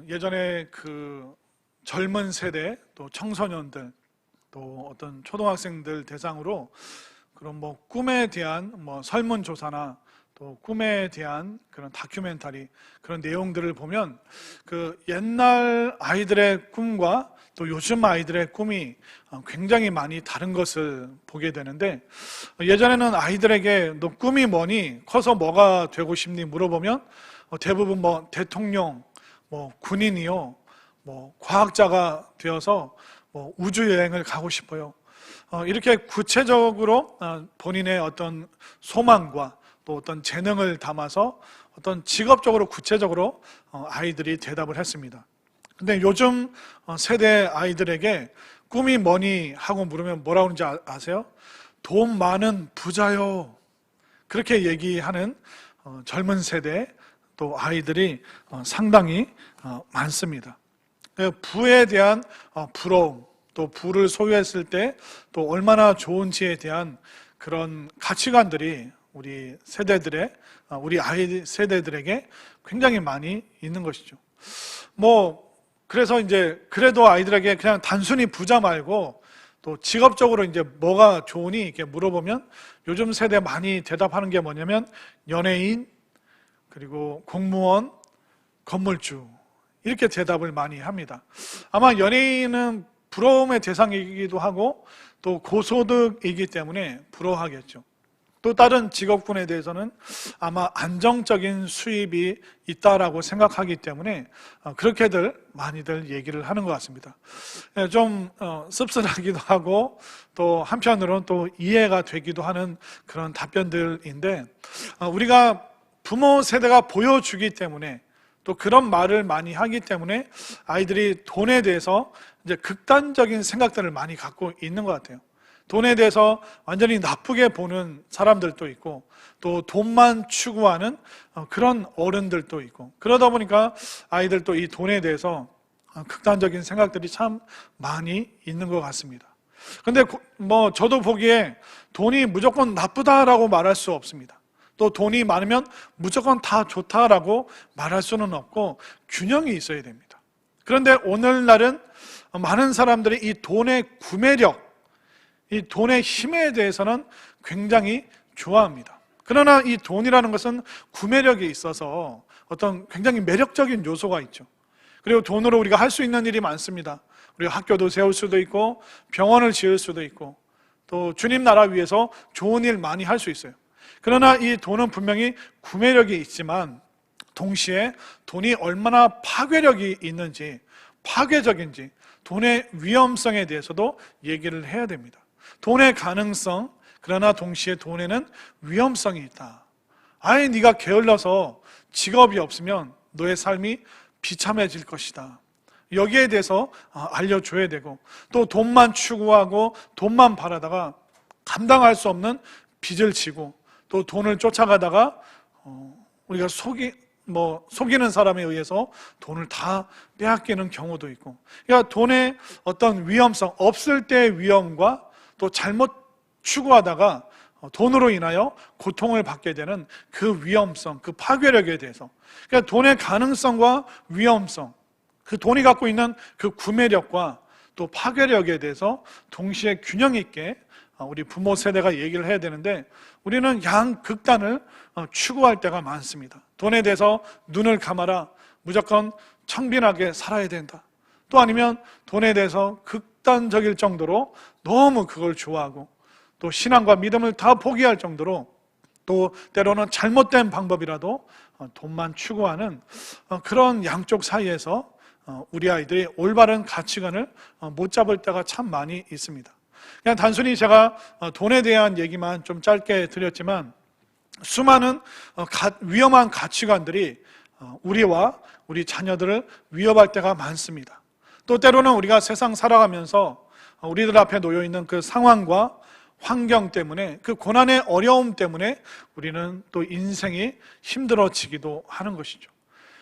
예전에 그 젊은 세대 또 청소년들 또 어떤 초등학생들 대상으로 그런 꿈에 대한 설문조사나 또 꿈에 대한 그런 다큐멘터리 그런 내용들을 보면 그 옛날 아이들의 꿈과 또 요즘 아이들의 꿈이 굉장히 많이 다른 것을 보게 되는데, 예전에는 아이들에게 너 꿈이 뭐니? 커서 뭐가 되고 싶니? 물어보면 대부분 대통령, 군인이요, 과학자가 되어서 우주 여행을 가고 싶어요. 이렇게 구체적으로 본인의 어떤 소망과 또 어떤 재능을 담아서 어떤 직업적으로 구체적으로 아이들이 대답을 했습니다. 근데 요즘 세대 아이들에게 꿈이 뭐니 하고 물으면 뭐라고 하는지 아세요? 돈 많은 부자요. 그렇게 얘기하는 젊은 세대 또 아이들이 상당히 많습니다. 부에 대한 부러움, 또 부를 소유했을 때 또 얼마나 좋은지에 대한 그런 가치관들이 우리 세대들의, 우리 아이 세대들에게 굉장히 많이 있는 것이죠. 그래서 이제 그래도 아이들에게 그냥 단순히 부자 말고 또 직업적으로 이제 뭐가 좋으니 이렇게 물어보면 요즘 세대 많이 대답하는 게 뭐냐면 연예인, 그리고 공무원, 건물주, 이렇게 대답을 많이 합니다. 아마 연예인은 부러움의 대상이기도 하고 또 고소득이기 때문에 부러워하겠죠. 또 다른 직업군에 대해서는 아마 안정적인 수입이 있다라고 생각하기 때문에 그렇게들 많이들 얘기를 하는 것 같습니다. 좀 씁쓸하기도 하고 또 한편으로는 또 이해가 되기도 하는 그런 답변들인데, 우리가 부모 세대가 보여주기 때문에 또 그런 말을 많이 하기 때문에 아이들이 돈에 대해서 이제 극단적인 생각들을 많이 갖고 있는 것 같아요. 돈에 대해서 완전히 나쁘게 보는 사람들도 있고 또 돈만 추구하는 그런 어른들도 있고, 그러다 보니까 아이들도 이 돈에 대해서 극단적인 생각들이 참 많이 있는 것 같습니다. 근데 저도 보기에 돈이 무조건 나쁘다라고 말할 수 없습니다. 또 돈이 많으면 무조건 다 좋다라고 말할 수는 없고 균형이 있어야 됩니다. 그런데 오늘날은 많은 사람들이 이 돈의 구매력, 이 돈의 힘에 대해서는 굉장히 좋아합니다. 그러나 이 돈이라는 것은 구매력이 있어서 어떤 굉장히 매력적인 요소가 있죠. 그리고 돈으로 우리가 할 수 있는 일이 많습니다. 우리가 학교도 세울 수도 있고 병원을 지을 수도 있고 또 주님 나라 위해서 좋은 일 많이 할 수 있어요. 그러나 이 돈은 분명히 구매력이 있지만 동시에 돈이 얼마나 파괴력이 있는지, 파괴적인지, 돈의 위험성에 대해서도 얘기를 해야 됩니다. 돈의 가능성, 그러나 동시에 돈에는 위험성이 있다. 아예 네가 게을러서 직업이 없으면 너의 삶이 비참해질 것이다. 여기에 대해서 알려줘야 되고, 또 돈만 추구하고 돈만 바라다가 감당할 수 없는 빚을 지고 또 돈을 쫓아가다가 우리가 속이는 사람에 의해서 돈을 다 빼앗기는 경우도 있고, 그러니까 돈의 어떤 위험성, 없을 때의 위험과 또 잘못 추구하다가 돈으로 인하여 고통을 받게 되는 그 위험성, 그 파괴력에 대해서, 그러니까 돈의 가능성과 위험성, 그 돈이 갖고 있는 그 구매력과 또 파괴력에 대해서 동시에 균형 있게 우리 부모 세대가 얘기를 해야 되는데, 우리는 양극단을 추구할 때가 많습니다. 돈에 대해서 눈을 감아라, 무조건 청빈하게 살아야 된다. 또 아니면 돈에 대해서 극단적일 정도로 너무 그걸 좋아하고 또 신앙과 믿음을 다 포기할 정도로 또 때로는 잘못된 방법이라도 돈만 추구하는 그런 양쪽 사이에서 우리 아이들이 올바른 가치관을 못 잡을 때가 참 많이 있습니다. 그냥 단순히 제가 돈에 대한 얘기만 좀 짧게 드렸지만 수많은 위험한 가치관들이 우리와 우리 자녀들을 위협할 때가 많습니다. 또 때로는 우리가 세상 살아가면서 우리들 앞에 놓여있는 그 상황과 환경 때문에, 그 고난의 어려움 때문에 우리는 또 인생이 힘들어지기도 하는 것이죠.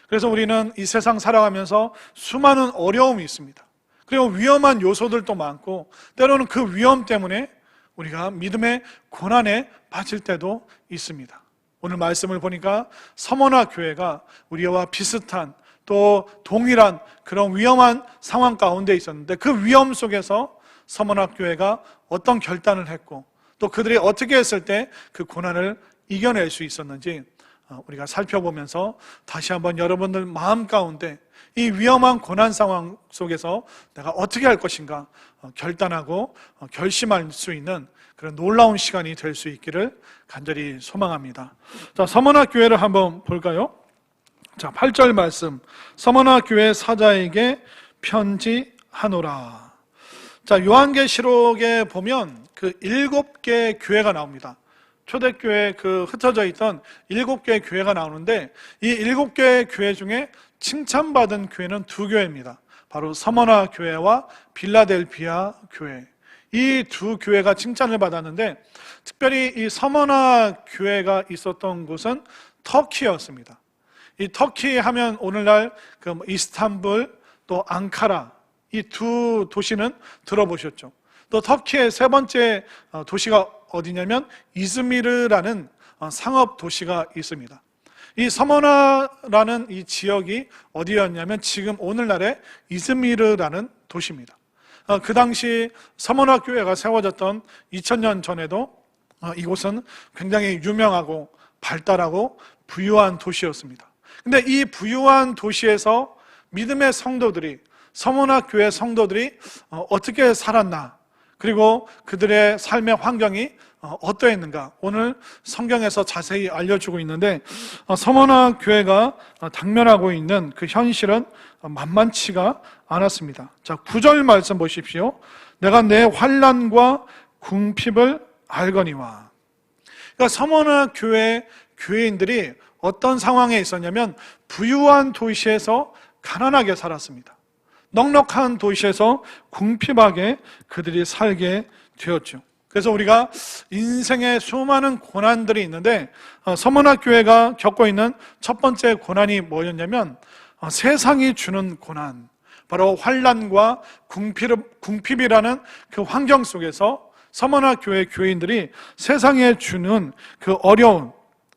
그래서 우리는 이 세상 살아가면서 수많은 어려움이 있습니다. 그리고 위험한 요소들도 많고 때로는 그 위험 때문에 우리가 믿음의 고난에 빠질 때도 있습니다. 오늘 말씀을 보니까 서머나 교회가 우리와 비슷한 또 동일한 그런 위험한 상황 가운데 있었는데, 그 위험 속에서 서문학교회가 어떤 결단을 했고 또 그들이 어떻게 했을 때 그 고난을 이겨낼 수 있었는지 우리가 살펴보면서 다시 한번 여러분들 마음 가운데 이 위험한 고난 상황 속에서 내가 어떻게 할 것인가 결단하고 결심할 수 있는 그런 놀라운 시간이 될 수 있기를 간절히 소망합니다. 자, 서문학교회를 한번 볼까요? 자, 8절 말씀. 서문학교회 사자에게 편지하노라. 자, 요한계시록에 보면 그 7개 교회가 나옵니다. 초대교회 그 흩어져 있던 7개의 교회가 나오는데, 이 7개의 교회 중에 칭찬받은 교회는 2교회입니다. 바로 서머나 교회와 빌라델피아 교회. 이 2교회가 칭찬을 받았는데, 특별히 이 서머나 교회가 있었던 곳은 터키였습니다. 이 터키 하면 오늘날 그 이스탄불 또 앙카라, 이 2 도시는 들어보셨죠? 또 터키의 3번째 도시가 어디냐면 이즈미르라는 상업 도시가 있습니다. 이 서머나라는 이 지역이 어디였냐면 지금 오늘날의 이즈미르라는 도시입니다. 그 당시 서머나 교회가 세워졌던 2000년 전에도 이곳은 굉장히 유명하고 발달하고 부유한 도시였습니다. 근데 이 부유한 도시에서 믿음의 성도들이, 서머나 교회 성도들이 어떻게 살았나, 그리고 그들의 삶의 환경이 어떠했는가, 오늘 성경에서 자세히 알려주고 있는데, 서머나 교회가 당면하고 있는 그 현실은 만만치가 않았습니다. 자, 9절 말씀 보십시오. 내가 내 환난과 궁핍을 알거니와. 그러니까 서머나 교회 교회인들이 어떤 상황에 있었냐면 부유한 도시에서 가난하게 살았습니다. 넉넉한 도시에서 궁핍하게 그들이 살게 되었죠. 그래서 우리가 인생에 수많은 고난들이 있는데, 서머나 교회가 겪고 있는 첫 번째 고난이 뭐였냐면 세상이 주는 고난, 바로 환난과 궁핍이라는 그 환경 속에서 서머나 교회 교인들이 세상에 주는 그 어려운,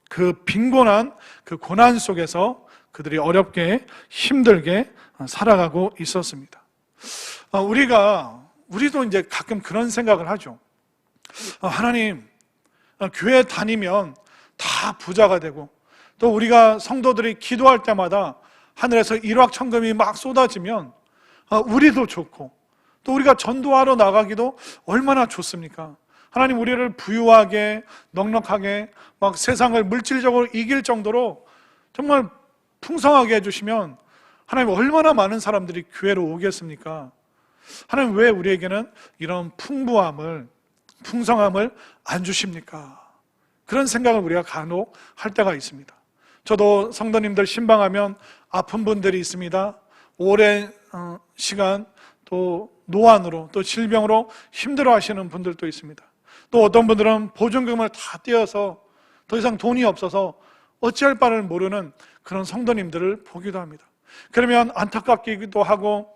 그 빈곤한 그 고난 속에서 그들이 어렵게 힘들게 살아가고 있었습니다. 우리도 이제 가끔 그런 생각을 하죠. 하나님, 교회 다니면 다 부자가 되고, 또 우리가 성도들이 기도할 때마다 하늘에서 일확천금이 막 쏟아지면 우리도 좋고, 또 우리가 전도하러 나가기도 얼마나 좋습니까? 하나님, 우리를 부유하게 넉넉하게 막 세상을 물질적으로 이길 정도로 정말 풍성하게 해주시면 하나님, 얼마나 많은 사람들이 교회로 오겠습니까? 하나님, 왜 우리에게는 이런 풍성함을 안 주십니까? 그런 생각을 우리가 간혹 할 때가 있습니다. 저도 성도님들 신방하면 아픈 분들이 있습니다. 오랜 시간 또 노안으로 또 질병으로 힘들어 하시는 분들도 있습니다. 또 어떤 분들은 보증금을 다 떼어서 더 이상 돈이 없어서 어찌할 바를 모르는 그런 성도님들을 보기도 합니다. 그러면 안타깝기도 하고,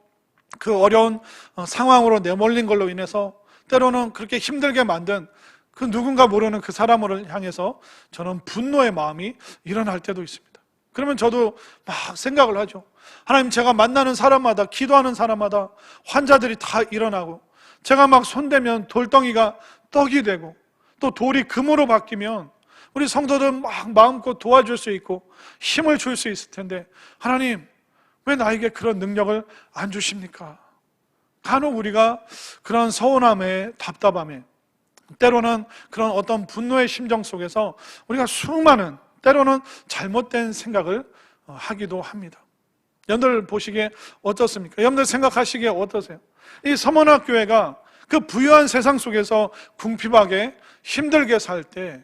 그 어려운 상황으로 내몰린 걸로 인해서 때로는 그렇게 힘들게 만든 그 누군가 모르는 그 사람을 향해서 저는 분노의 마음이 일어날 때도 있습니다. 그러면 저도 막 생각을 하죠. 하나님, 제가 만나는 사람마다, 기도하는 사람마다 환자들이 다 일어나고, 제가 막 손대면 돌덩이가 떡이 되고, 또 돌이 금으로 바뀌면 우리 성도들 막 마음껏 도와줄 수 있고 힘을 줄 수 있을 텐데, 하나님, 왜 나에게 그런 능력을 안 주십니까? 간혹 우리가 그런 서운함에, 답답함에, 때로는 그런 어떤 분노의 심정 속에서 우리가 수많은, 때로는 잘못된 생각을 하기도 합니다. 여러분들 보시기에 어떻습니까? 여러분들 생각하시기에 어떠세요? 이 서머나 교회가 그 부유한 세상 속에서 궁핍하게 힘들게 살 때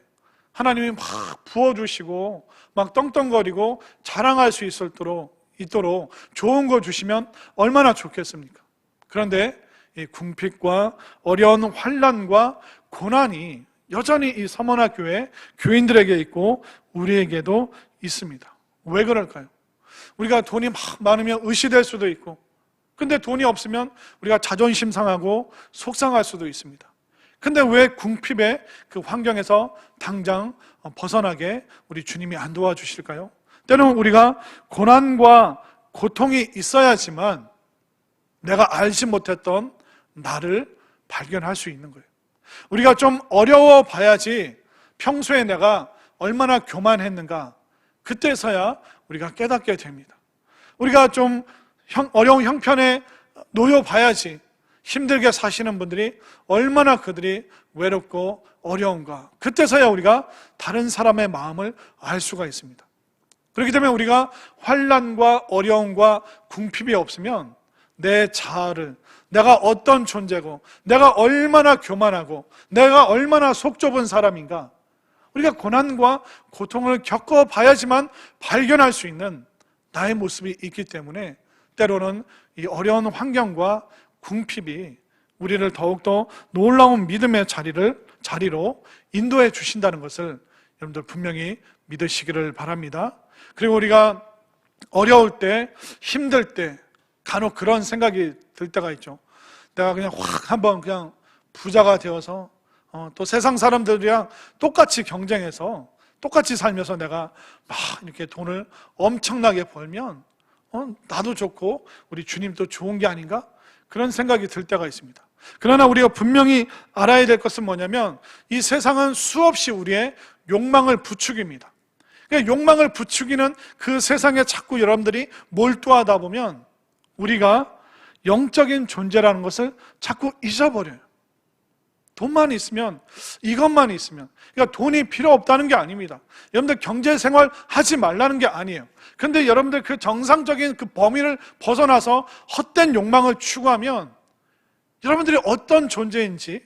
하나님이 막 부어주시고 막 떵떵거리고 자랑할 수 있도록 좋은 거 주시면 얼마나 좋겠습니까? 그런데 이 궁핍과 어려운 환난과 고난이 여전히 이 서머나 교회 교인들에게 있고 우리에게도 있습니다. 왜 그럴까요? 우리가 돈이 막 많으면 의시될 수도 있고, 근데 돈이 없으면 우리가 자존심 상하고 속상할 수도 있습니다. 근데 왜 궁핍의 그 환경에서 당장 벗어나게 우리 주님이 안 도와주실까요? 때로는 우리가 고난과 고통이 있어야지만 내가 알지 못했던 나를 발견할 수 있는 거예요. 우리가 좀 어려워 봐야지 평소에 내가 얼마나 교만했는가, 그때서야 우리가 깨닫게 됩니다. 우리가 좀 어려운 형편에 놓여 봐야지 힘들게 사시는 분들이 얼마나 그들이 외롭고 어려운가, 그때서야 우리가 다른 사람의 마음을 알 수가 있습니다. 그렇기 때문에 우리가 환난과 어려움과 궁핍이 없으면 내 자아를, 내가 어떤 존재고, 내가 얼마나 교만하고, 내가 얼마나 속 좁은 사람인가, 우리가 고난과 고통을 겪어봐야지만 발견할 수 있는 나의 모습이 있기 때문에 때로는 이 어려운 환경과 궁핍이 우리를 더욱더 놀라운 믿음의 자리로 인도해 주신다는 것을 여러분들 분명히 믿으시기를 바랍니다. 그리고 우리가 어려울 때, 힘들 때 간혹 그런 생각이 들 때가 있죠. 내가 그냥 확 한번 그냥 부자가 되어서 또 세상 사람들이랑 똑같이 경쟁해서 똑같이 살면서 내가 막 이렇게 돈을 엄청나게 벌면 나도 좋고 우리 주님도 좋은 게 아닌가? 그런 생각이 들 때가 있습니다. 그러나 우리가 분명히 알아야 될 것은 뭐냐면 이 세상은 수없이 우리의 욕망을 부추깁니다. 그러니까 욕망을 부추기는 그 세상에 자꾸 여러분들이 몰두하다 보면 우리가 영적인 존재라는 것을 자꾸 잊어버려요. 돈만 있으면, 이것만 있으면, 그러니까 돈이 필요 없다는 게 아닙니다. 여러분들 경제생활 하지 말라는 게 아니에요. 근데 여러분들 그 정상적인 그 범위를 벗어나서 헛된 욕망을 추구하면 여러분들이 어떤 존재인지,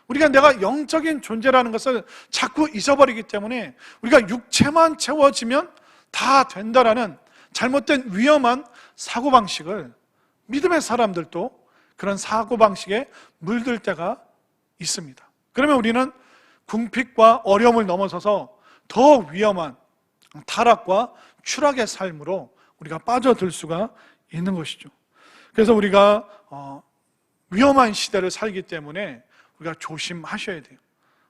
우리가 내가 영적인 존재라는 것을 자꾸 잊어버리기 때문에 우리가 육체만 채워지면 다 된다라는 잘못된 위험한 사고방식을, 믿음의 사람들도 그런 사고방식에 물들 때가 있습니다. 그러면 우리는 궁핍과 어려움을 넘어서서 더 위험한 타락과 추락의 삶으로 우리가 빠져들 수가 있는 것이죠. 그래서 우리가 위험한 시대를 살기 때문에 우리가 조심하셔야 돼요.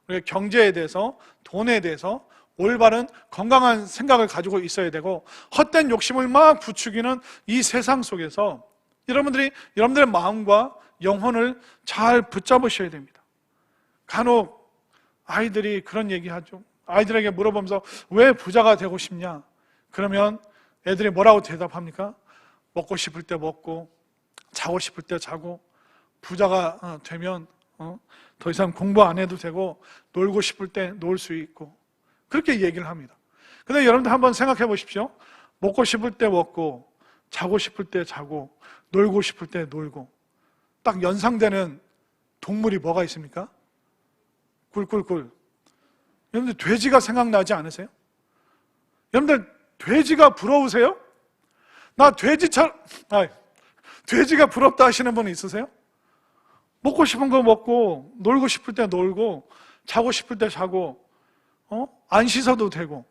우리가 경제에 대해서, 돈에 대해서 올바른 건강한 생각을 가지고 있어야 되고, 헛된 욕심을 막 부추기는 이 세상 속에서 여러분들의 마음과 영혼을 잘 붙잡으셔야 됩니다. 간혹 아이들이 그런 얘기하죠. 아이들에게 물어보면서 왜 부자가 되고 싶냐? 그러면 애들이 뭐라고 대답합니까? 먹고 싶을 때 먹고, 자고 싶을 때 자고, 부자가 되면 더 이상 공부 안 해도 되고, 놀고 싶을 때 놀 수 있고, 그렇게 얘기를 합니다. 근데 여러분들 한번 생각해 보십시오. 먹고 싶을 때 먹고, 자고 싶을 때 자고, 놀고 싶을 때 놀고, 딱 연상되는 동물이 뭐가 있습니까? 꿀꿀꿀. 여러분들 돼지가 생각나지 않으세요? 여러분들 돼지가 부러우세요? 나 돼지가 부럽다 하시는 분 있으세요? 먹고 싶은 거 먹고, 놀고 싶을 때 놀고, 자고 싶을 때 자고, 안 씻어도 되고.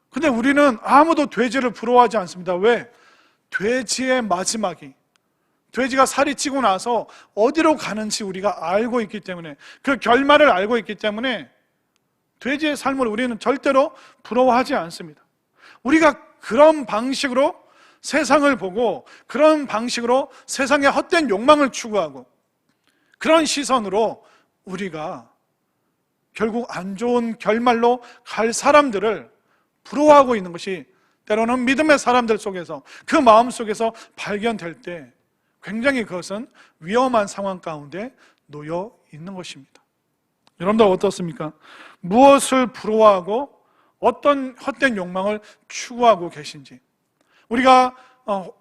근데 우리는 아무도 돼지를 부러워하지 않습니다. 왜? 돼지의 마지막이, 돼지가 살이 찌고 나서 어디로 가는지 우리가 알고 있기 때문에, 그 결말을 알고 있기 때문에 돼지의 삶을 우리는 절대로 부러워하지 않습니다. 우리가 그런 방식으로 세상을 보고, 그런 방식으로 세상의 헛된 욕망을 추구하고, 그런 시선으로 우리가 결국 안 좋은 결말로 갈 사람들을 부러워하고 있는 것이 때로는 믿음의 사람들 속에서, 그 마음 속에서 발견될 때 굉장히 그것은 위험한 상황 가운데 놓여 있는 것입니다. 여러분들 어떻습니까? 무엇을 부러워하고 어떤 헛된 욕망을 추구하고 계신지. 우리가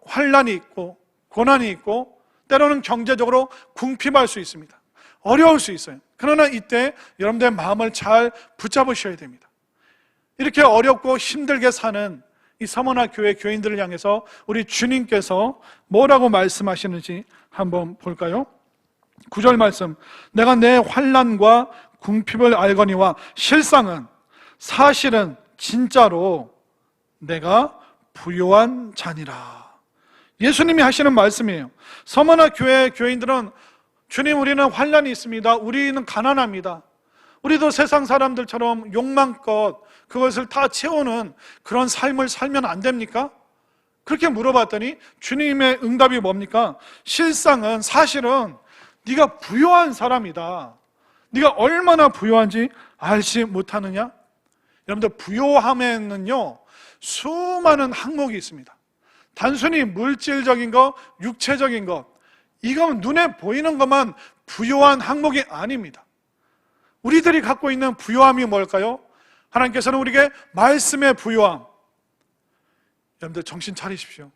환난이 있고 고난이 있고 때로는 경제적으로 궁핍할 수 있습니다. 어려울 수 있어요. 그러나 이때 여러분들의 마음을 잘 붙잡으셔야 됩니다. 이렇게 어렵고 힘들게 사는 이 서머나 교회 교인들을 향해서 우리 주님께서 뭐라고 말씀하시는지 한번 볼까요? 9절 말씀. 내가 내 환난과 궁핍을 알거니와 사실은 진짜로 내가 부요한 자니라. 예수님이 하시는 말씀이에요. 서머나 교회 교인들은 주님, 우리는 환난이 있습니다. 우리는 가난합니다. 우리도 세상 사람들처럼 욕망껏 그것을 다 채우는 그런 삶을 살면 안 됩니까? 그렇게 물어봤더니 주님의 응답이 뭡니까? 실상은 사실은 네가 부요한 사람이다. 네가 얼마나 부요한지 알지 못하느냐? 여러분들, 부요함에는요 수많은 항목이 있습니다. 단순히 물질적인 것, 육체적인 것, 이건 눈에 보이는 것만 부요한 항목이 아닙니다. 우리들이 갖고 있는 부요함이 뭘까요? 하나님께서는 우리에게 말씀의 부요함. 여러분들 정신 차리십시오.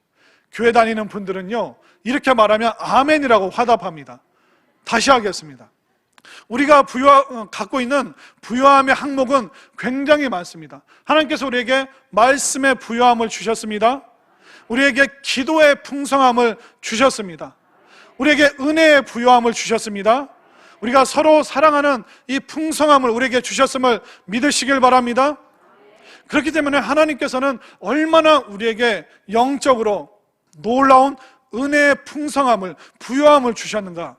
교회 다니는 분들은요 이렇게 말하면 아멘이라고 화답합니다. 다시 하겠습니다. 우리가 갖고 있는 부요함의 항목은 굉장히 많습니다. 하나님께서 우리에게 말씀의 부요함을 주셨습니다. 우리에게 기도의 풍성함을 주셨습니다. 우리에게 은혜의 부요함을 주셨습니다. 우리가 서로 사랑하는 이 풍성함을 우리에게 주셨음을 믿으시길 바랍니다. 그렇기 때문에 하나님께서는 얼마나 우리에게 영적으로 놀라운 은혜의 풍성함을, 부요함을 주셨는가,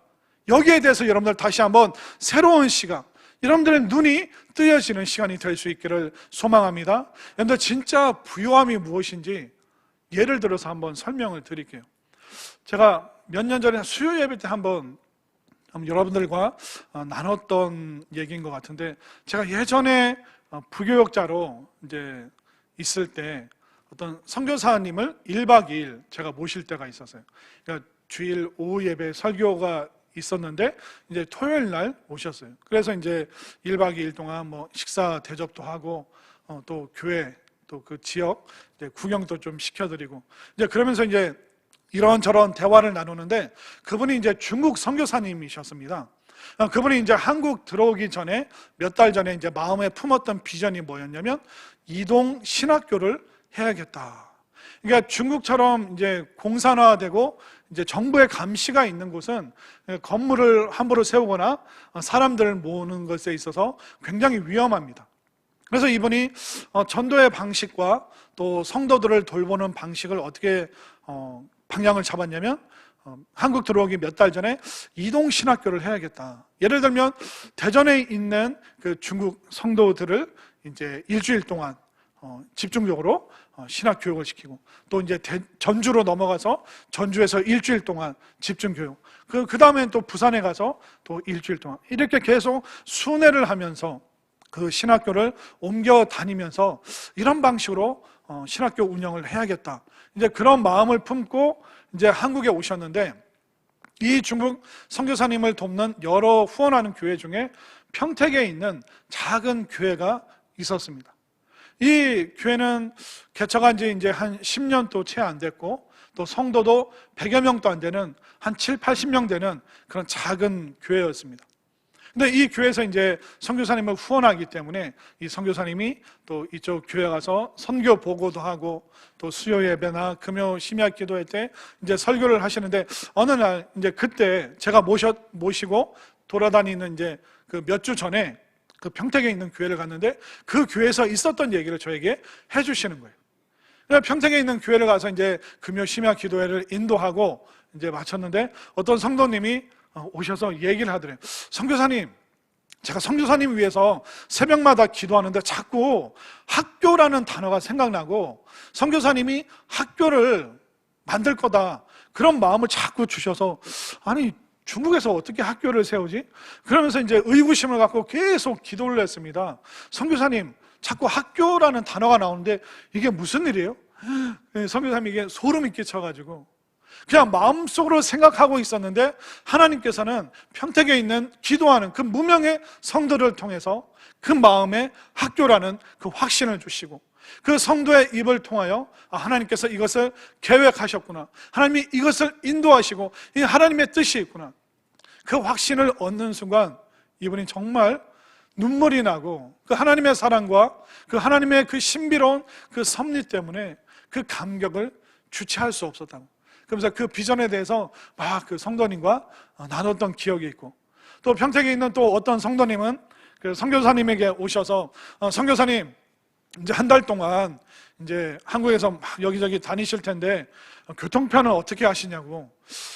여기에 대해서 여러분들 다시 한번 새로운 시각, 여러분들의 눈이 뜨여지는 시간이 될 수 있기를 소망합니다. 여러분들, 진짜 부요함이 무엇인지 예를 들어서 한번 설명을 드릴게요. 제가 몇 년 전에 수요 예배 때 한번 여러분들과 나눴던 얘기인 것 같은데, 제가 예전에 부교역자로 이제 있을 때 어떤 선교사님을 1박 2일 제가 모실 때가 있었어요. 그러니까 주일 오후 예배 설교가 있었는데 이제 토요일 날 오셨어요. 그래서 이제 1박 2일 동안 뭐 식사 대접도 하고 또 교회 또 그 지역 이제 구경도 좀 시켜드리고, 이제 그러면서 이제 이런저런 대화를 나누는데, 그분이 이제 중국 선교사님이셨습니다. 그분이 이제 한국 들어오기 전에 몇 달 전에 이제 마음에 품었던 비전이 뭐였냐면 이동 신학교를 해야겠다. 그러니까 중국처럼 이제 공산화되고 이제 정부의 감시가 있는 곳은 건물을 함부로 세우거나 사람들을 모으는 것에 있어서 굉장히 위험합니다. 그래서 이분이 전도의 방식과 또 성도들을 돌보는 방식을 어떻게 방향을 잡았냐면, 한국 들어오기 몇 달 전에 이동 신학교를 해야겠다. 예를 들면 대전에 있는 그 중국 성도들을 이제 일주일 동안 집중적으로 신학 교육을 시키고, 또 이제 전주로 넘어가서 전주에서 일주일 동안 집중 교육, 그 다음엔 또 부산에 가서 또 일주일 동안, 이렇게 계속 순회를 하면서 그 신학교를 옮겨 다니면서 이런 방식으로 신학교 운영을 해야겠다. 이제 그런 마음을 품고 이제 한국에 오셨는데, 이 중국 선교사님을 돕는 여러 후원하는 교회 중에 평택에 있는 작은 교회가 있었습니다. 이 교회는 개척한 지 이제 한 10년도 채 안 됐고, 또 성도도 100여 명도 안 되는 한 7, 80명 되는 그런 작은 교회였습니다. 근데 이 교회에서 이제 선교사님을 후원하기 때문에 이 선교사님이 또 이쪽 교회 가서 선교 보고도 하고, 또 수요 예배나 금요 심야 기도회 때 이제 설교를 하시는데, 어느 날 이제 그때 제가 모시고 돌아다니는 이제 그 몇 주 전에 그 평택에 있는 교회를 갔는데, 그 교회에서 있었던 얘기를 저에게 해주시는 거예요. 그래서 평택에 있는 교회를 가서 이제 금요 심야 기도회를 인도하고 이제 마쳤는데, 어떤 성도님이 오셔서 얘기를 하더래요. 선교사님, 제가 선교사님 위해서 새벽마다 기도하는데 자꾸 학교라는 단어가 생각나고, 선교사님이 학교를 만들 거다, 그런 마음을 자꾸 주셔서, 아니 중국에서 어떻게 학교를 세우지? 그러면서 이제 의구심을 갖고 계속 기도를 했습니다. 선교사님, 자꾸 학교라는 단어가 나오는데 이게 무슨 일이에요? 선교사님에게 소름이 끼쳐가지고 그냥 마음속으로 생각하고 있었는데, 하나님께서는 평택에 있는 기도하는 그 무명의 성도를 통해서 그 마음에 학교라는 그 확신을 주시고, 그 성도의 입을 통하여 하나님께서 이것을 계획하셨구나, 하나님이 이것을 인도하시고 이 하나님의 뜻이 있구나, 그 확신을 얻는 순간 이분이 정말 눈물이 나고, 그 하나님의 사랑과 그 하나님의 그 신비로운 그 섭리 때문에 그 감격을 주체할 수 없었다고. 그러면서 그 비전에 대해서 막 그 성도님과 나눴던 기억이 있고, 또 평택에 있는 또 어떤 성도님은 그 선교사님에게 오셔서, 선교사님, 이제 한 달 동안 이제 한국에서 막 여기저기 다니실 텐데 교통편은 어떻게 하시냐고.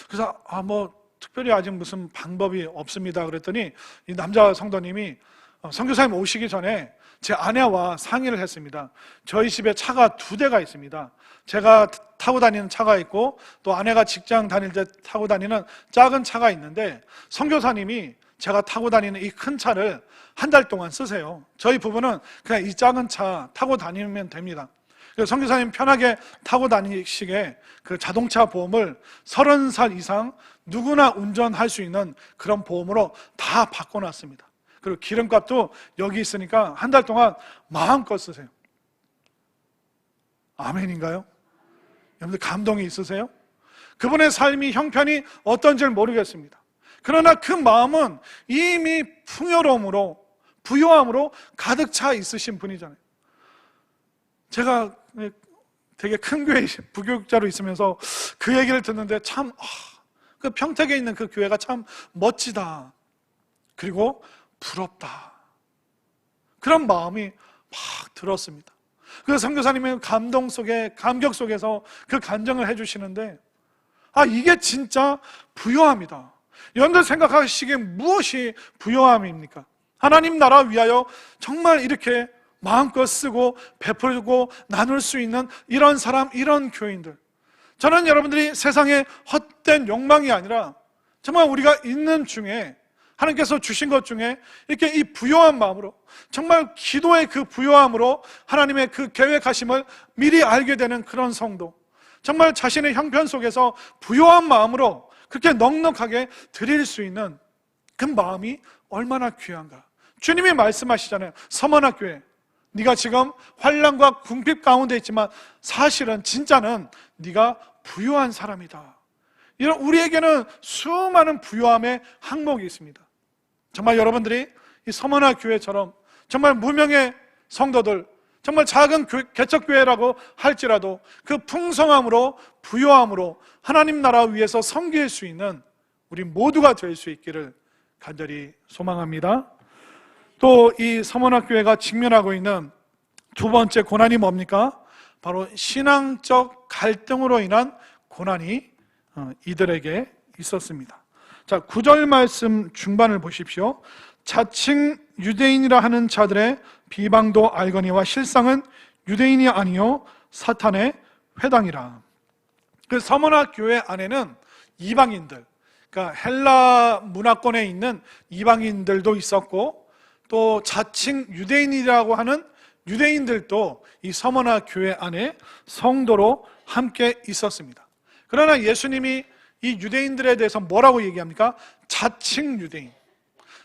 그래서 뭐 특별히 아직 무슨 방법이 없습니다 그랬더니, 이 남자 성도님이 선교사님 오시기 전에 제 아내와 상의를 했습니다. 저희 집에 차가 2대가 있습니다. 제가 타고 다니는 차가 있고 또 아내가 직장 다닐 때 타고 다니는 작은 차가 있는데, 선교사님이 제가 타고 다니는 이 큰 차를 한 달 동안 쓰세요. 저희 부부는 그냥 이 작은 차 타고 다니면 됩니다. 그래서 선교사님 편하게 타고 다니시게 그 자동차 보험을 30살 이상 누구나 운전할 수 있는 그런 보험으로 다 바꿔놨습니다. 그리고 기름값도 여기 있으니까 한 달 동안 마음껏 쓰세요. 아멘인가요? 여러분들 감동이 있으세요? 그분의 삶이 형편이 어떤지를 모르겠습니다. 그러나 그 마음은 이미 풍요로움으로, 부요함으로 가득 차 있으신 분이잖아요. 제가 되게 큰 교회 부교육자로 있으면서 그 얘기를 듣는데 참, 그 평택에 있는 그 교회가 참 멋지다, 그리고 부럽다, 그런 마음이 막 들었습니다. 그 선교사님의 감동 속에, 감격 속에서 그 간증을 해주시는데, 이게 진짜 부요함이다. 여러분들 생각하시기에 무엇이 부요함입니까? 하나님 나라 위하여 정말 이렇게 마음껏 쓰고 베풀고 나눌 수 있는 이런 사람, 이런 교인들. 저는 여러분들이 세상에 헛된 욕망이 아니라 정말 우리가 있는 중에, 하나님께서 주신 것 중에 이렇게 이 부요한 마음으로, 정말 기도의 그 부요함으로 하나님의 그 계획하심을 미리 알게 되는 그런 성도, 정말 자신의 형편 속에서 부요한 마음으로 그렇게 넉넉하게 드릴 수 있는 그 마음이 얼마나 귀한가. 주님이 말씀하시잖아요. 서머나교회, 네가 지금 환난과 궁핍 가운데 있지만 사실은 진짜는 네가 부유한 사람이다. 이런 우리에게는 수많은 부유함의 항목이 있습니다. 정말 여러분들이 이 서머나 교회처럼 정말 무명의 성도들, 정말 작은 개척교회라고 할지라도 그 풍성함으로, 부유함으로 하나님 나라 위에서 섬길 수 있는 우리 모두가 될 수 있기를 간절히 소망합니다. 또 이 서머나교회가 직면하고 있는 두 번째 고난이 뭡니까? 바로 신앙적 갈등으로 인한 고난이 이들에게 있었습니다. 자, 9절 말씀 중반을 보십시오. 자칭 유대인이라 하는 자들의 비방도 알거니와 실상은 유대인이 아니요 사탄의 회당이라. 그 서머나 교회 안에는 이방인들, 그러니까 헬라 문화권에 있는 이방인들도 있었고, 또 자칭 유대인이라고 하는 유대인들도 이 서머나 교회 안에 성도로 함께 있었습니다. 그러나 예수님이 이 유대인들에 대해서 뭐라고 얘기합니까? 자칭 유대인,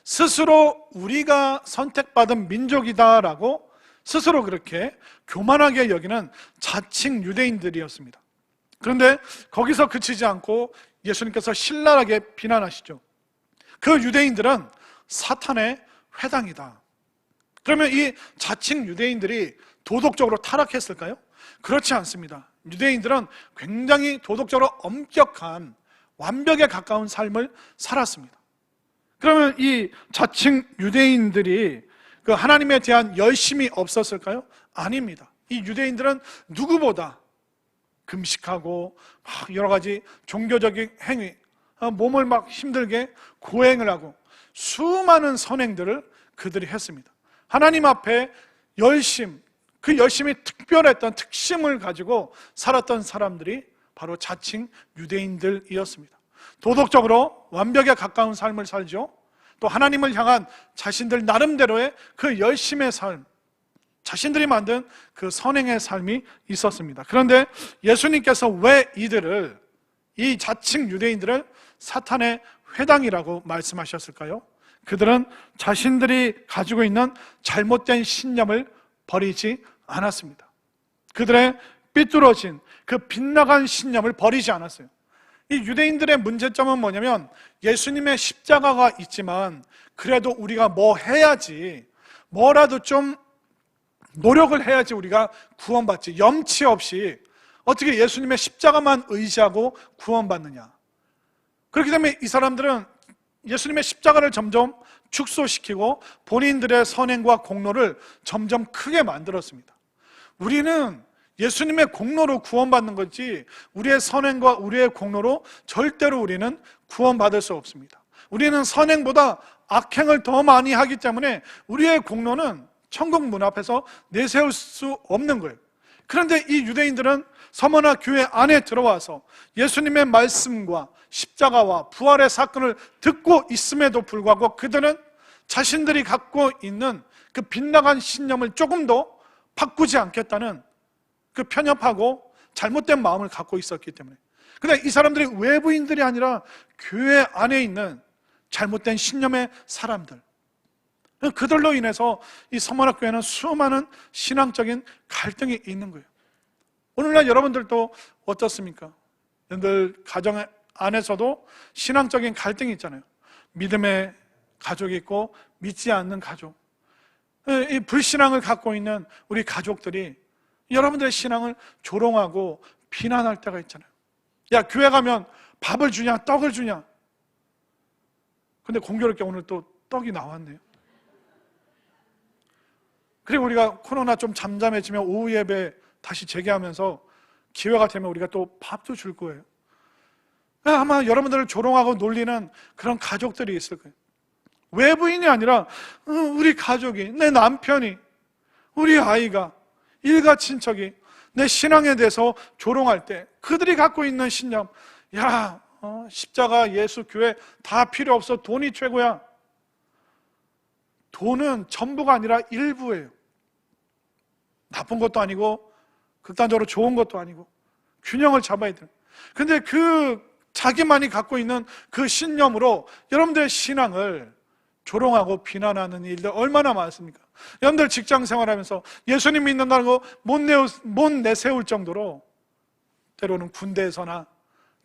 스스로 우리가 선택받은 민족이다라고 스스로 그렇게 교만하게 여기는 자칭 유대인들이었습니다. 그런데 거기서 그치지 않고 예수님께서 신랄하게 비난하시죠. 그 유대인들은 사탄의 회당이다. 그러면 이 자칭 유대인들이 도덕적으로 타락했을까요? 그렇지 않습니다. 유대인들은 굉장히 도덕적으로 엄격한, 완벽에 가까운 삶을 살았습니다. 그러면 이 자칭 유대인들이 그 하나님에 대한 열심이 없었을까요? 아닙니다. 이 유대인들은 누구보다 금식하고 막 여러 가지 종교적인 행위, 몸을 막 힘들게 고행을 하고 수많은 선행들을 그들이 했습니다. 하나님 앞에 열심, 그 열심이 특별했던 특심을 가지고 살았던 사람들이 바로 자칭 유대인들이었습니다. 도덕적으로 완벽에 가까운 삶을 살죠. 또 하나님을 향한 자신들 나름대로의 그 열심의 삶, 자신들이 만든 그 선행의 삶이 있었습니다. 그런데 예수님께서 왜 이들을, 이 자칭 유대인들을 사탄의 회당이라고 말씀하셨을까요? 그들은 자신들이 가지고 있는 잘못된 신념을 버리지 않았습니다. 그들의 삐뚤어진 그 빗나간 신념을 버리지 않았어요. 이 유대인들의 문제점은 뭐냐면 예수님의 십자가가 있지만 그래도 우리가 뭐 해야지, 뭐라도 좀 노력을 해야지 우리가 구원받지, 염치 없이 어떻게 예수님의 십자가만 의지하고 구원받느냐. 그렇기 때문에 이 사람들은 예수님의 십자가를 점점 축소시키고 본인들의 선행과 공로를 점점 크게 만들었습니다. 우리는 예수님의 공로로 구원받는 거지 우리의 선행과 우리의 공로로 절대로 우리는 구원받을 수 없습니다. 우리는 선행보다 악행을 더 많이 하기 때문에 우리의 공로는 천국 문 앞에서 내세울 수 없는 거예요. 그런데 이 유대인들은 서머나 교회 안에 들어와서 예수님의 말씀과 십자가와 부활의 사건을 듣고 있음에도 불구하고 그들은 자신들이 갖고 있는 그 빗나간 신념을 조금도 바꾸지 않겠다는 그 편협하고 잘못된 마음을 갖고 있었기 때문에. 근데 이 사람들이 외부인들이 아니라 교회 안에 있는 잘못된 신념의 사람들, 그들로 인해서 이 서머나 교회는 수많은 신앙적인 갈등이 있는 거예요. 오늘날 여러분들도 어떻습니까? 여러분들 가정 안에서도 신앙적인 갈등이 있잖아요. 믿음의 가족이 있고 믿지 않는 가족, 이 불신앙을 갖고 있는 우리 가족들이 여러분들의 신앙을 조롱하고 비난할 때가 있잖아요. 야, 교회 가면 밥을 주냐 떡을 주냐. 근데 공교롭게 오늘 또 떡이 나왔네요. 그리고 우리가 코로나 좀 잠잠해지면 오후 예배 다시 재개하면서 기회가 되면 우리가 또 밥도 줄 거예요. 아마 여러분들을 조롱하고 놀리는 그런 가족들이 있을 거예요. 외부인이 아니라 우리 가족이, 내 남편이, 우리 아이가, 일가 친척이 내 신앙에 대해서 조롱할 때 그들이 갖고 있는 신념, 야, 십자가, 예수, 교회 다 필요 없어, 돈이 최고야. 돈은 전부가 아니라 일부예요. 나쁜 것도 아니고 극단적으로 좋은 것도 아니고 균형을 잡아야 돼요. 근데 그 자기만이 갖고 있는 그 신념으로 여러분들의 신앙을 조롱하고 비난하는 일들 얼마나 많습니까? 여러분들 직장 생활하면서 예수님 믿는다고 못 내세울 정도로 때로는 군대에서나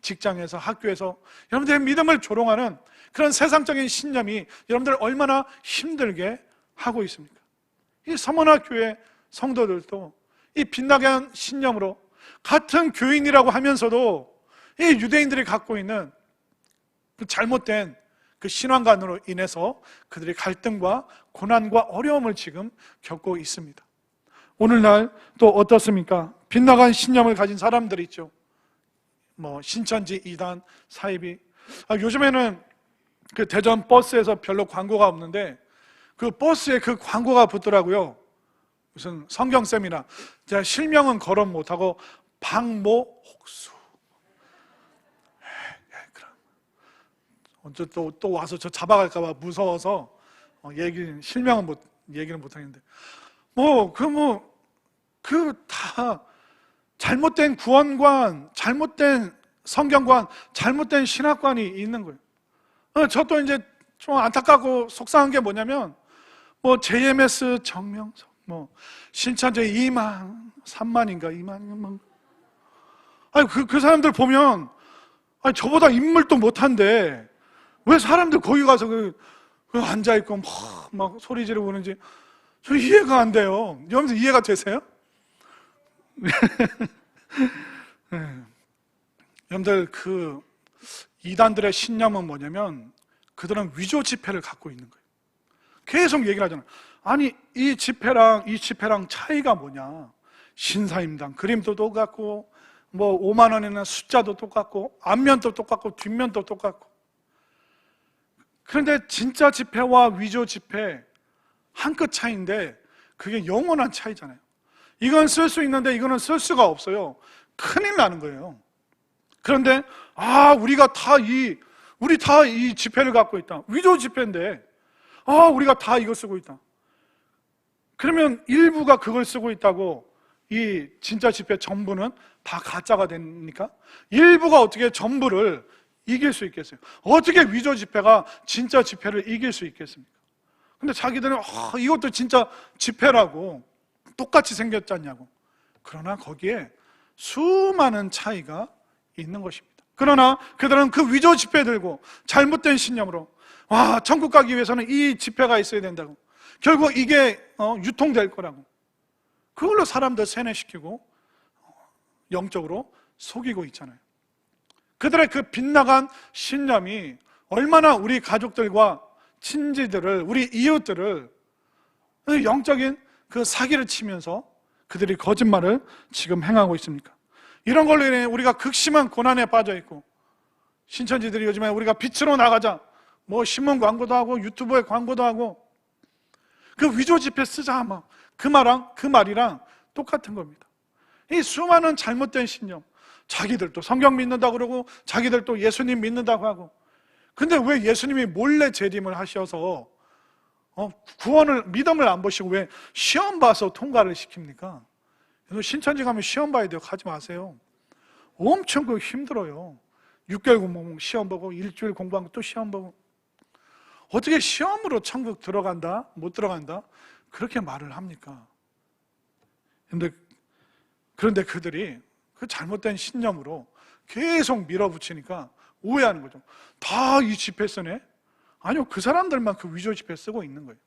직장에서 학교에서 여러분들의 믿음을 조롱하는 그런 세상적인 신념이 여러분들 얼마나 힘들게 하고 있습니까? 이 서머나 교회 성도들도 이 빛나게 한 신념으로 같은 교인이라고 하면서도 이 유대인들이 갖고 있는 그 잘못된 그 신앙관으로 인해서 그들의 갈등과 고난과 어려움을 지금 겪고 있습니다. 오늘날 또 어떻습니까? 빗나간 신념을 가진 사람들이 있죠. 신천지, 이단, 사이비. 요즘에는 그 대전 버스에서 별로 광고가 없는데 그 버스에 그 광고가 붙더라고요. 무슨 성경 세미나. 제가 실명은 거론 못하고 박모혹수. 그럼 언제 또 와서 저 잡아갈까봐 무서워서 실명은 얘기는 못하겠는데 다 잘못된 구원관, 잘못된 성경관, 잘못된 신학관이 있는 거예요. 저도 이제 좀 안타깝고 속상한 게 뭐냐면 JMS 정명석, 신천지 2만, 3만인가 2만인가 그 사람들 보면 저보다 인물도 못한데 왜 사람들 거기 가서 앉아있고 막 소리 지르고 그러는지 저 이해가 안 돼요. 여러분들 이해가 되세요? 여러분들 그 이단들의 신념은 뭐냐면 그들은 위조 지폐를 갖고 있는 거예요. 계속 얘기를 하잖아요. 아니 이 지폐랑 이 지폐랑 차이가 뭐냐. 신사임당 그림도 똑같고 5만 원이나 숫자도 똑같고 앞면도 똑같고 뒷면도 똑같고. 그런데 진짜 지폐와 위조 지폐 한 끗 차이인데 그게 영원한 차이잖아요. 이건 쓸 수 있는데 이거는 쓸 수가 없어요. 큰일 나는 거예요. 그런데 우리 다 이 지폐를 갖고 있다. 위조 지폐인데 우리가 다 이거 쓰고 있다. 그러면 일부가 그걸 쓰고 있다고 이 진짜 지폐 전부는 다 가짜가 됩니까? 일부가 어떻게 전부를 이길 수 있겠어요? 어떻게 위조 지폐가 진짜 지폐를 이길 수 있겠습니까? 근데 자기들은 이것도 진짜 지폐라고 똑같이 생겼지 않냐고. 그러나 거기에 수많은 차이가 있는 것입니다. 그러나 그들은 그 위조 지폐 들고 잘못된 신념으로 천국 가기 위해서는 이 지폐가 있어야 된다고. 결국 이게 유통될 거라고. 그걸로 사람들 세뇌시키고 영적으로 속이고 있잖아요. 그들의 그 빗나간 신념이 얼마나 우리 가족들과 친지들을, 우리 이웃들을 영적인 그 사기를 치면서 그들이 거짓말을 지금 행하고 있습니까? 이런 걸로 인해 우리가 극심한 고난에 빠져 있고, 신천지들이 요즘에 우리가 빛으로 나가자 신문 광고도 하고 유튜브에 광고도 하고, 그 위조 지폐 쓰자 막 그 말이랑 똑같은 겁니다. 이 수많은 잘못된 신념, 자기들도 성경 믿는다고 그러고 자기들도 예수님 믿는다고 하고, 근데 왜 예수님이 몰래 재림을 하셔서 믿음을 안 보시고 왜 시험 봐서 통과를 시킵니까? 신천지 가면 시험 봐야 돼요. 가지 마세요. 엄청 힘들어요. 6개월 공부하고 시험 보고 일주일 공부하고 또 시험 보고. 어떻게 시험으로 천국 들어간다? 못 들어간다? 그렇게 말을 합니까? 그런데 그들이 그 잘못된 신념으로 계속 밀어붙이니까 오해하는 거죠. 다 이 지폐 쓰네? 아니요, 그 사람들만 그 위조 지폐 쓰고 있는 거예요.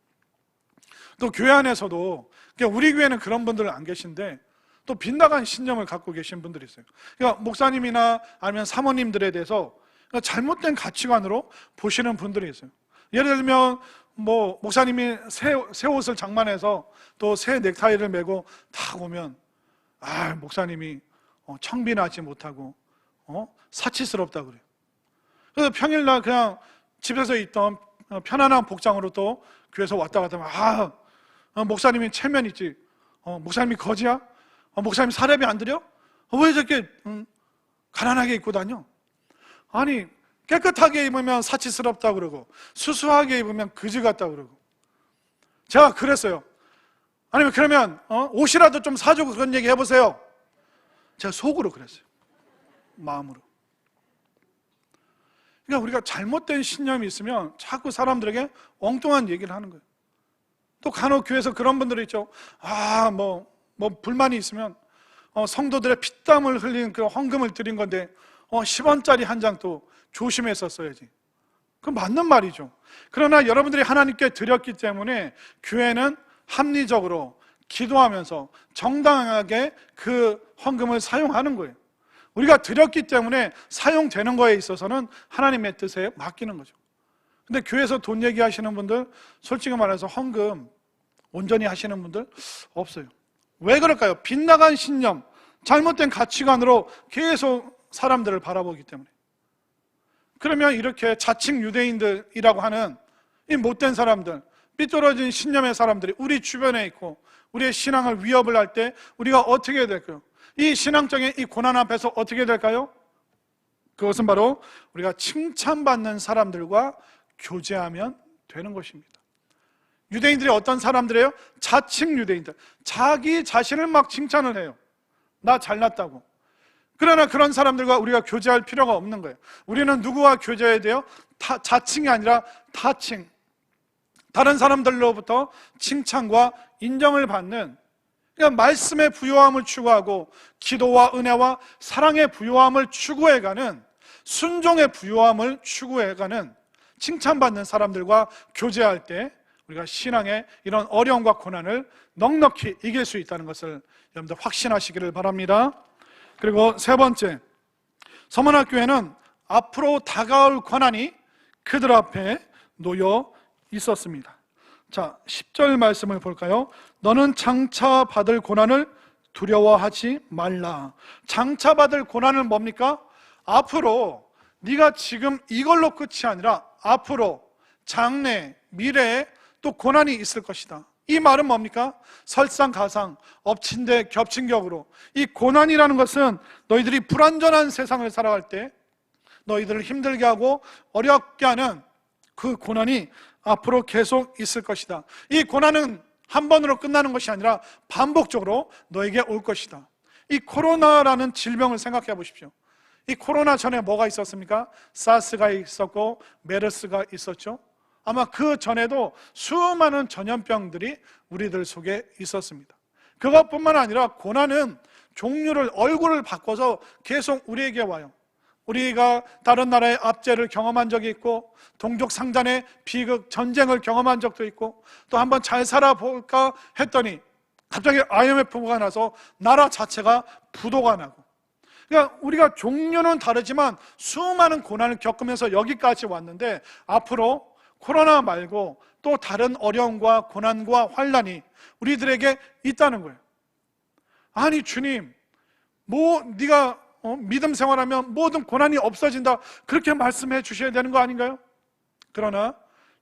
또 교회 안에서도, 우리 교회는 그런 분들 안 계신데 또 빗나간 신념을 갖고 계신 분들이 있어요. 그러니까 목사님이나 아니면 사모님들에 대해서 잘못된 가치관으로 보시는 분들이 있어요. 예를 들면 목사님이 새 옷을 장만해서 또 새 넥타이를 메고 딱 오면 목사님이 청빈하지 못하고 사치스럽다고 그래요. 그래서 평일날 그냥 집에서 있던 편안한 복장으로 또 교회에서 왔다 갔다 하면 목사님이 체면이지, 목사님이 거지야? 목사님 사례비 안 드려? 왜 저렇게 가난하게 입고 다녀? 아니, 깨끗하게 입으면 사치스럽다고 그러고 수수하게 입으면 그지 같다고 그러고. 제가 그랬어요. 아니면 그러면 옷이라도 좀 사주고 그런 얘기 해보세요. 제가 속으로 그랬어요. 마음으로. 그러니까 우리가 잘못된 신념이 있으면 자꾸 사람들에게 엉뚱한 얘기를 하는 거예요. 또 간혹 교회에서 그런 분들이 있죠. 불만이 있으면 성도들의 피땀을 흘린 그 헌금을 드린 건데 10원짜리 한 장 또 조심해서 써야지. 그건 맞는 말이죠. 그러나 여러분들이 하나님께 드렸기 때문에 교회는 합리적으로 기도하면서 정당하게 그 헌금을 사용하는 거예요. 우리가 드렸기 때문에 사용되는 거에 있어서는 하나님의 뜻에 맡기는 거죠. 근데 교회에서 돈 얘기하시는 분들, 솔직히 말해서 헌금 온전히 하시는 분들 없어요. 왜 그럴까요? 빗나간 신념, 잘못된 가치관으로 계속 사람들을 바라보기 때문에. 그러면 이렇게 자칭 유대인들이라고 하는 이 못된 사람들, 삐뚤어진 신념의 사람들이 우리 주변에 있고 우리의 신앙을 위협을 할 때 우리가 어떻게 해야 될까요? 이 신앙적인 이 고난 앞에서 어떻게 해야 될까요? 그것은 바로 우리가 칭찬받는 사람들과 교제하면 되는 것입니다. 유대인들이 어떤 사람들이에요? 자칭 유대인들. 자기 자신을 막 칭찬을 해요. 나 잘났다고. 그러나 그런 사람들과 우리가 교제할 필요가 없는 거예요. 우리는 누구와 교제해야 돼요? 자칭이 아니라 타칭. 다른 사람들로부터 칭찬과 인정을 받는, 그러니까 말씀의 부요함을 추구하고 기도와 은혜와 사랑의 부요함을 추구해가는, 순종의 부요함을 추구해가는 칭찬받는 사람들과 교제할 때 우리가 신앙의 이런 어려움과 고난을 넉넉히 이길 수 있다는 것을 여러분들 확신하시기를 바랍니다. 그리고 세 번째, 서문학교에는 앞으로 다가올 고난이 그들 앞에 놓여 있었습니다. 자, 10절 말씀을 볼까요? 너는 장차 받을 고난을 두려워하지 말라. 장차 받을 고난은 뭡니까? 앞으로, 네가 지금 이걸로 끝이 아니라 앞으로 장래, 미래에 또 고난이 있을 것이다. 이 말은 뭡니까? 설상가상, 엎친 데 겹친 격으로 이 고난이라는 것은 너희들이 불완전한 세상을 살아갈 때 너희들을 힘들게 하고 어렵게 하는 그 고난이 앞으로 계속 있을 것이다. 이 고난은 한 번으로 끝나는 것이 아니라 반복적으로 너에게 올 것이다. 이 코로나라는 질병을 생각해 보십시오. 이 코로나 전에 뭐가 있었습니까? 사스가 있었고 메르스가 있었죠. 아마 그 전에도 수많은 전염병들이 우리들 속에 있었습니다. 그것뿐만 아니라 고난은 종류를, 얼굴을 바꿔서 계속 우리에게 와요. 우리가 다른 나라의 압제를 경험한 적이 있고, 동족 상잔의 비극, 전쟁을 경험한 적도 있고, 또 한번 잘 살아볼까 했더니 갑자기 IMF가 나서 나라 자체가 부도가 나고, 그러니까 우리가 종류는 다르지만 수많은 고난을 겪으면서 여기까지 왔는데 앞으로 코로나 말고 또 다른 어려움과 고난과 환난이 우리들에게 있다는 거예요. 아니 주님, 네가 믿음 생활하면 모든 고난이 없어진다, 그렇게 말씀해 주셔야 되는 거 아닌가요? 그러나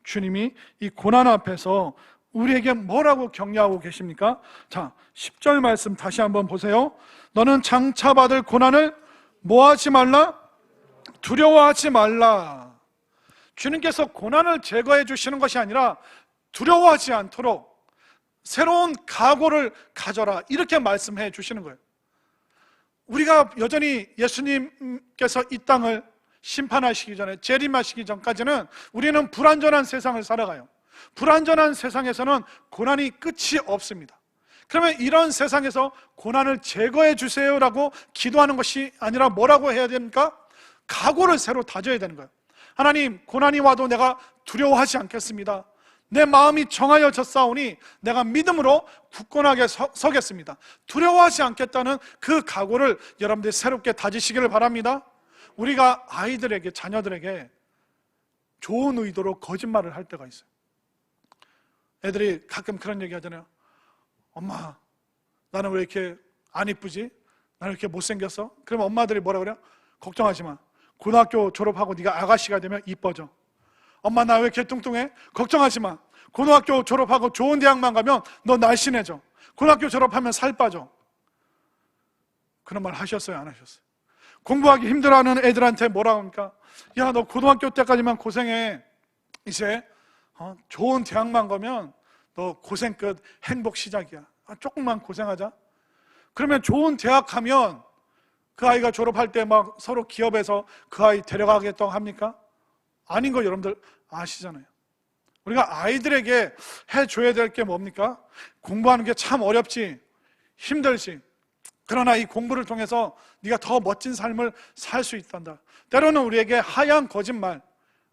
주님이 이 고난 앞에서 우리에게 뭐라고 격려하고 계십니까? 자, 10절 말씀 다시 한번 보세요. 너는 장차 받을 고난을 뭐하지 말라? 두려워하지 말라. 주님께서 고난을 제거해 주시는 것이 아니라 두려워하지 않도록 새로운 각오를 가져라, 이렇게 말씀해 주시는 거예요. 우리가 여전히 예수님께서 이 땅을 심판하시기 전에, 재림하시기 전까지는 우리는 불완전한 세상을 살아가요. 불완전한 세상에서는 고난이 끝이 없습니다. 그러면 이런 세상에서 고난을 제거해 주세요라고 기도하는 것이 아니라 뭐라고 해야 됩니까? 각오를 새로 다져야 되는 거예요. 하나님, 고난이 와도 내가 두려워하지 않겠습니다. 내 마음이 정하여졌사오니 내가 믿음으로 굳건하게 서겠습니다. 두려워하지 않겠다는 그 각오를 여러분들이 새롭게 다지시기를 바랍니다. 우리가 아이들에게, 자녀들에게 좋은 의도로 거짓말을 할 때가 있어요. 애들이 가끔 그런 얘기 하잖아요. 엄마, 나는 왜 이렇게 안 이쁘지? 나는 이렇게 못생겼어? 그러면 엄마들이 뭐라 그래요? 걱정하지 마. 고등학교 졸업하고 네가 아가씨가 되면 이뻐져. 엄마, 나 왜 이렇게 뚱뚱해? 걱정하지 마. 고등학교 졸업하고 좋은 대학만 가면 너 날씬해져. 고등학교 졸업하면 살 빠져. 그런 말 하셨어요, 안 하셨어요? 공부하기 힘들어하는 애들한테 뭐라고 합니까? 야, 너 고등학교 때까지만 고생해. 이제 좋은 대학만 가면 너 고생 끝, 행복 시작이야. 조금만 고생하자. 그러면 좋은 대학 가면 그 아이가 졸업할 때 막 서로 기업에서 그 아이 데려가겠다고 합니까? 아닌 거 여러분들 아시잖아요. 우리가 아이들에게 해줘야 될 게 뭡니까? 공부하는 게 참 어렵지, 힘들지. 그러나 이 공부를 통해서 네가 더 멋진 삶을 살 수 있단다. 때로는 우리에게 하얀 거짓말,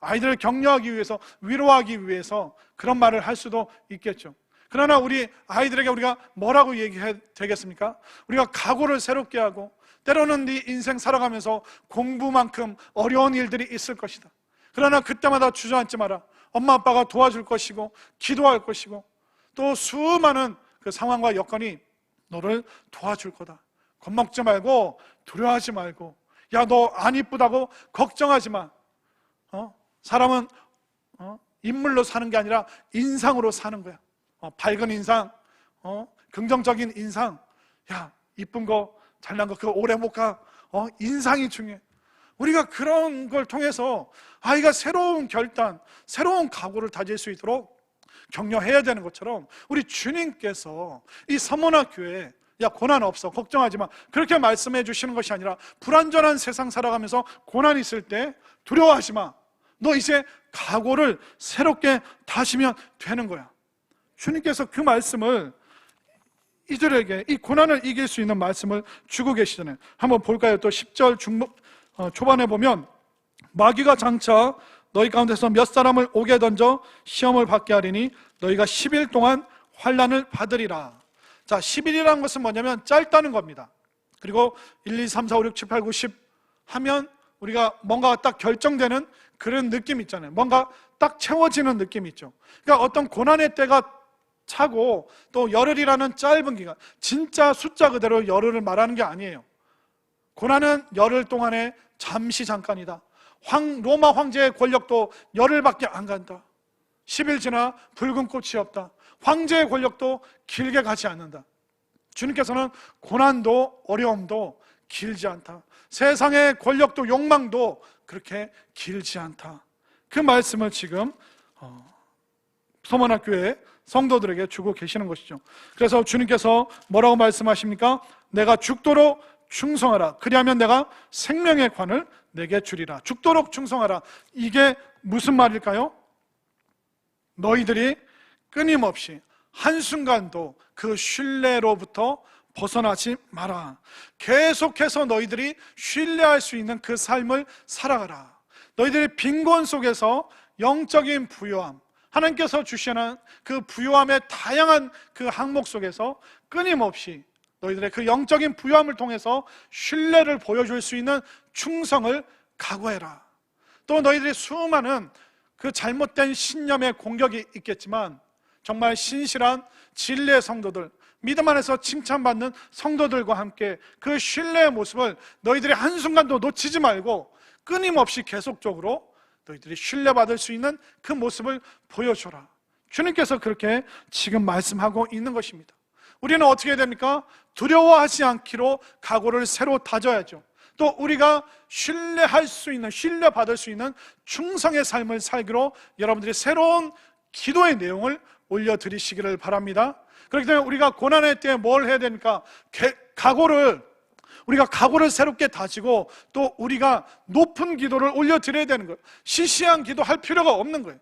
아이들을 격려하기 위해서, 위로하기 위해서 그런 말을 할 수도 있겠죠. 그러나 우리 아이들에게 우리가 뭐라고 얘기해야 되겠습니까? 우리가 각오를 새롭게 하고, 때로는 네 인생 살아가면서 공부만큼 어려운 일들이 있을 것이다. 그러나 그때마다 주저앉지 마라. 엄마 아빠가 도와줄 것이고 기도할 것이고 또 수많은 그 상황과 여건이 너를 도와줄 거다. 겁먹지 말고 두려워하지 말고, 야, 너 안 이쁘다고 걱정하지 마. 사람은 인물로 사는 게 아니라 인상으로 사는 거야. 밝은 인상, 긍정적인 인상. 야, 이쁜 거, 잘난 거 그거 오래 못 가. 인상이 중요해. 우리가 그런 걸 통해서 아이가 새로운 결단, 새로운 각오를 다질 수 있도록 격려해야 되는 것처럼, 우리 주님께서 이 서문학교에 야, 고난 없어, 걱정하지 마, 그렇게 말씀해 주시는 것이 아니라, 불완전한 세상 살아가면서 고난 있을 때 두려워하지 마. 너 이제 각오를 새롭게 다시면 되는 거야. 주님께서 그 말씀을 이들에게, 이 고난을 이길 수 있는 말씀을 주고 계시잖아요. 한번 볼까요? 또 10절 초반에 보면, 마귀가 장차 너희 가운데서 몇 사람을 옥에 던져 시험을 받게 하리니 너희가 10일 동안 환난을 받으리라. 자, 10일이라는 것은 뭐냐면 짧다는 겁니다. 그리고 1, 2, 3, 4, 5, 6, 7, 8, 9, 10 하면 우리가 뭔가 딱 결정되는 그런 느낌 있잖아요. 뭔가 딱 채워지는 느낌이 있죠. 그러니까 어떤 고난의 때가 차고, 또 열흘이라는 짧은 기간, 진짜 숫자 그대로 열흘을 말하는 게 아니에요. 고난은 열흘 동안에 잠시 잠깐이다. 로마 황제의 권력도 열흘밖에 안 간다. 10일 지나 붉은 꽃이 없다. 황제의 권력도 길게 가지 않는다. 주님께서는 고난도 어려움도 길지 않다. 세상의 권력도 욕망도 그렇게 길지 않다. 그 말씀을 지금 서문학교의 성도들에게 주고 계시는 것이죠. 그래서 주님께서 뭐라고 말씀하십니까? 내가 죽도록 충성하라. 그리하면 내가 생명의 관을 내게 주리라. 죽도록 충성하라. 이게 무슨 말일까요? 너희들이 끊임없이 한순간도 그 신뢰로부터 벗어나지 마라. 계속해서 너희들이 신뢰할 수 있는 그 삶을 살아가라. 너희들이 빈곤 속에서 영적인 부요함, 하나님께서 주시는 그 부요함의 다양한 그 항목 속에서 끊임없이 너희들의 그 영적인 부요함을 통해서 신뢰를 보여줄 수 있는 충성을 각오해라. 또 너희들이 수많은 그 잘못된 신념의 공격이 있겠지만, 정말 신실한 진리의 성도들, 믿음 안에서 칭찬받는 성도들과 함께 그 신뢰의 모습을 너희들이 한순간도 놓치지 말고 끊임없이 계속적으로 너희들이 신뢰받을 수 있는 그 모습을 보여줘라. 주님께서 그렇게 지금 말씀하고 있는 것입니다. 우리는 어떻게 해야 됩니까? 두려워하지 않기로 각오를 새로 다져야죠. 또 우리가 신뢰할 수 있는, 신뢰받을 수 있는 충성의 삶을 살기로 여러분들이 새로운 기도의 내용을 올려드리시기를 바랍니다. 그렇기 때문에 우리가 고난의 때에 뭘 해야 됩니까? 우리가 각오를 새롭게 다지고 또 우리가 높은 기도를 올려드려야 되는 거예요. 시시한 기도 할 필요가 없는 거예요.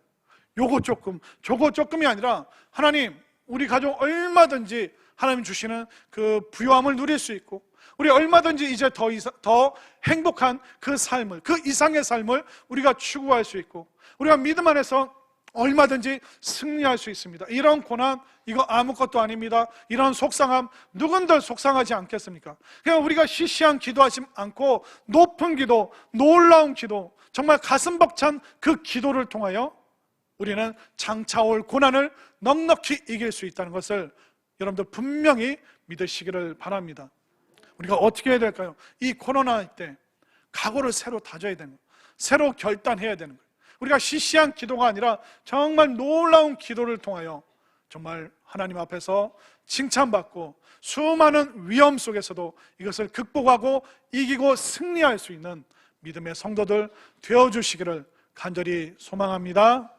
요거 조금, 저거 조금이 아니라 하나님, 우리 가족 얼마든지 하나님 주시는 그 부요함을 누릴 수 있고, 우리 얼마든지 이제 더 행복한 그 삶을, 그 이상의 삶을 우리가 추구할 수 있고, 우리가 믿음 안에서 얼마든지 승리할 수 있습니다. 이런 고난, 이거 아무것도 아닙니다. 이런 속상함, 누군들 속상하지 않겠습니까? 그냥 우리가 시시한 기도하지 않고 높은 기도, 놀라운 기도, 정말 가슴 벅찬 그 기도를 통하여 우리는 장차올 고난을 넉넉히 이길 수 있다는 것을 여러분들 분명히 믿으시기를 바랍니다. 우리가 어떻게 해야 될까요? 이 코로나 때 각오를 새로 다져야 되는 거예요. 새로 결단해야 되는 거예요. 우리가 시시한 기도가 아니라 정말 놀라운 기도를 통하여 정말 하나님 앞에서 칭찬받고 수많은 위험 속에서도 이것을 극복하고 이기고 승리할 수 있는 믿음의 성도들 되어주시기를 간절히 소망합니다.